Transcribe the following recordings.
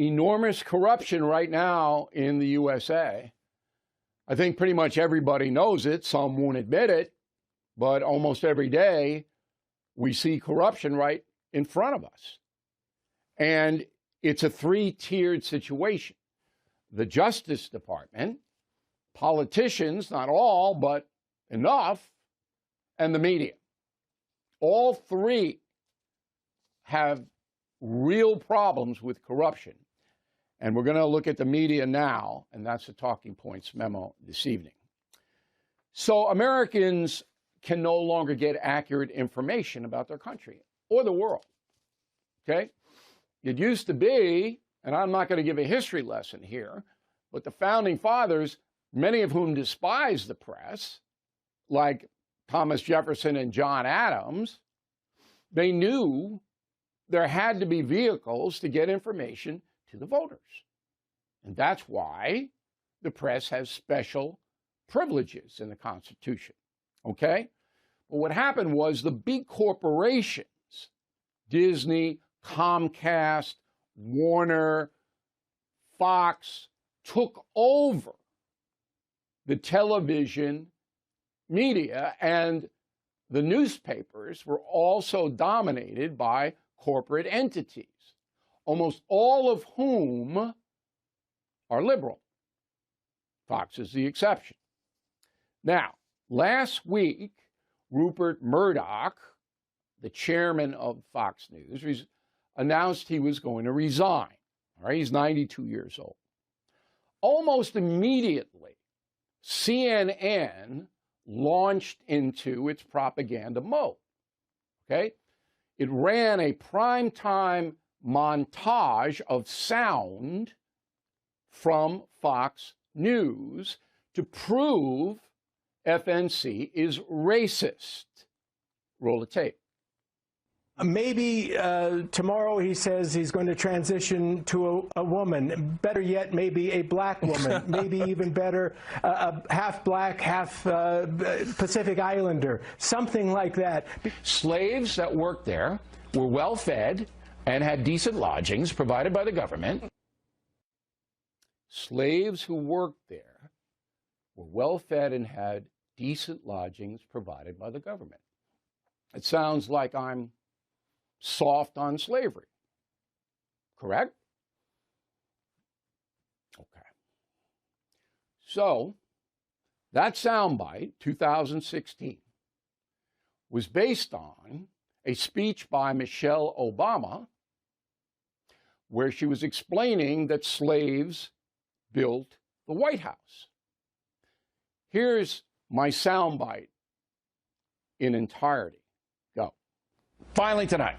enormous corruption right now in the USA. I think pretty much everybody knows it. Some won't admit it, but almost every day we see corruption right in front of us. And it's a three-tiered situation. The Justice Department, politicians, not all, but enough, and the media. All three have real problems with corruption. And we're going to look at the media now, and that's the Talking Points memo this evening. So Americans can no longer get accurate information about their country or the world, okay? It used to be, and I'm not going to give a history lesson here, but the Founding Fathers, many of whom despised the press, like Thomas Jefferson and John Adams, they knew there had to be vehicles to get information to the voters. And that's why the press has special privileges in the Constitution, okay? But what happened was the big corporations, Disney, Comcast, Warner, Fox, took over the television media, and the newspapers were also dominated by corporate entities, almost all of whom are liberal. Fox is the exception. Now, last week, Rupert Murdoch, the chairman of Fox News, announced he was going to resign. All right, he's 92 years old. Almost immediately, CNN launched into its propaganda mode. Okay? It ran a primetime montage of sound from Fox News to prove FNC is racist. Roll the tape. Maybe tomorrow he says he's going to transition to a woman. Better yet, maybe a black woman. Maybe even better, a half black, half Pacific Islander. Something like that. Slaves that worked there were well fed and had decent lodgings provided by the government. Slaves who worked there were well fed and had decent lodgings provided by the government. It sounds like I'm soft on slavery, correct? Okay. So that soundbite, 2016, was based on a speech by Michelle Obama where she was explaining that slaves built the White House. Here's my soundbite in entirety. Go. Finally tonight,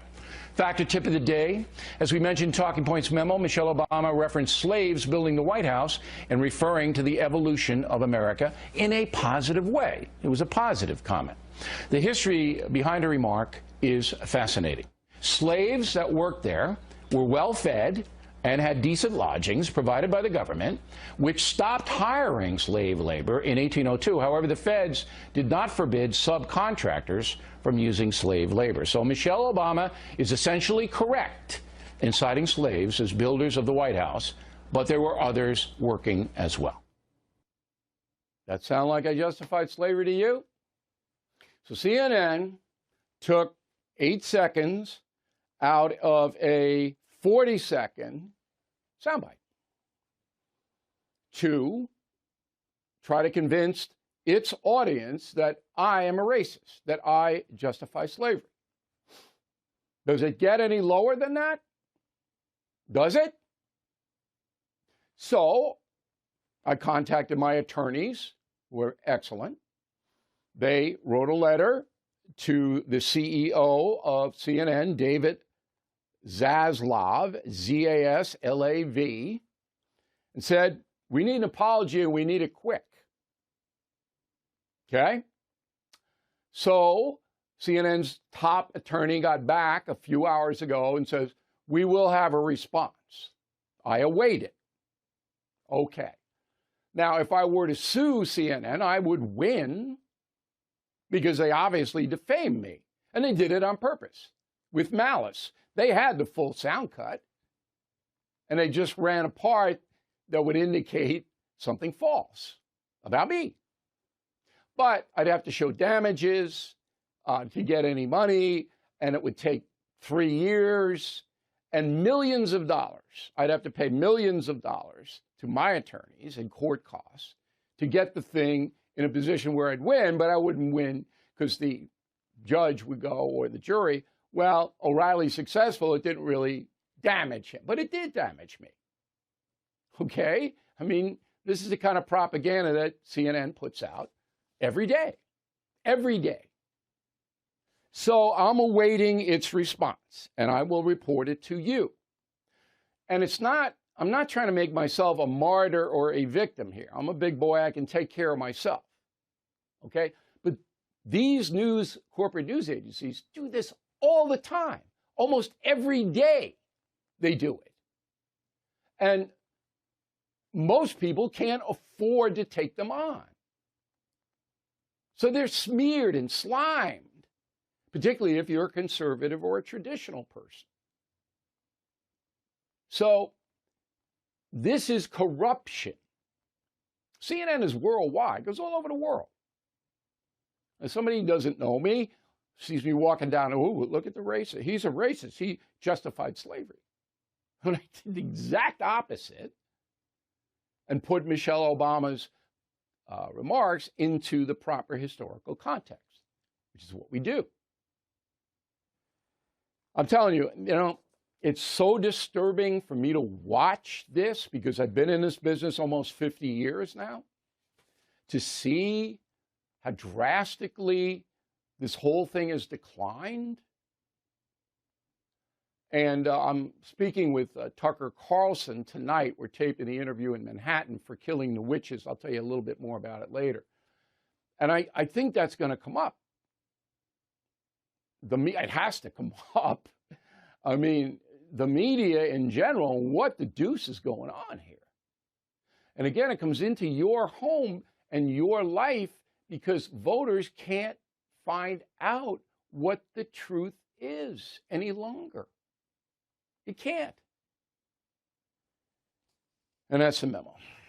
factor tip of the day. As we mentioned, Talking Points memo, Michelle Obama referenced slaves building the White House and referring to the evolution of America in a positive way. It was a positive comment. The history behind her remark is fascinating. Slaves that worked there were well fed and had decent lodgings provided by the government, which stopped hiring slave labor in 1802. However, the feds did not forbid subcontractors from using slave labor. So Michelle Obama is essentially correct in citing slaves as builders of the White House, but there were others working as well. That sound like I justified slavery to you? So CNN took 8 seconds out of a 40-second soundbite to try to convince its audience that I am a racist, that I justify slavery. Does it get any lower than that? Does it? So I contacted my attorneys, who were excellent. They wrote a letter to the CEO of CNN, David Zaslav, Z-A-S-L-A-V, and said, we need an apology and we need it quick. Okay? So CNN's top attorney got back a few hours ago and says, we will have a response. I await it. Okay. Now, if I were to sue CNN, I would win because they obviously defamed me. And they did it on purpose, with malice. They had the full sound cut. and they just ran a part that would indicate something false about me. But I'd have to show damages to get any money, and it would take 3 years and millions of dollars. I'd have to pay millions of dollars to my attorneys and court costs to get the thing in a position where I'd win, but I wouldn't win because the judge would go, or the jury, well, O'Reilly's successful, it didn't really damage him, but it did damage me. Okay? I mean, this is the kind of propaganda that CNN puts out every day. Every day. So I'm awaiting its response, and I will report it to you. And I'm not trying to make myself a martyr or a victim here. I'm a big boy, I can take care of myself. Okay? But these corporate news agencies do this all the time. Almost every day they do it. And most people can't afford to take them on. So they're smeared and slimed, particularly if you're a conservative or a traditional person. So this is corruption. CNN is worldwide, goes all over the world. And somebody who doesn't know me sees me walking down, oh, look at the racist. He's a racist. He justified slavery. When I did the exact opposite and put Michelle Obama's remarks into the proper historical context, which is what we do. I'm telling you, it's so disturbing for me to watch this because I've been in this business almost 50 years now, to see how drastically this whole thing has declined. And I'm speaking with Tucker Carlson tonight. We're taping the interview in Manhattan for Killing the Witches. I'll tell you a little bit more about it later. And I think that's going to come up. It has to come up. I mean, the media in general, what the deuce is going on here? And again, it comes into your home and your life because voters can't find out what the truth is any longer. You can't. And that's the memo.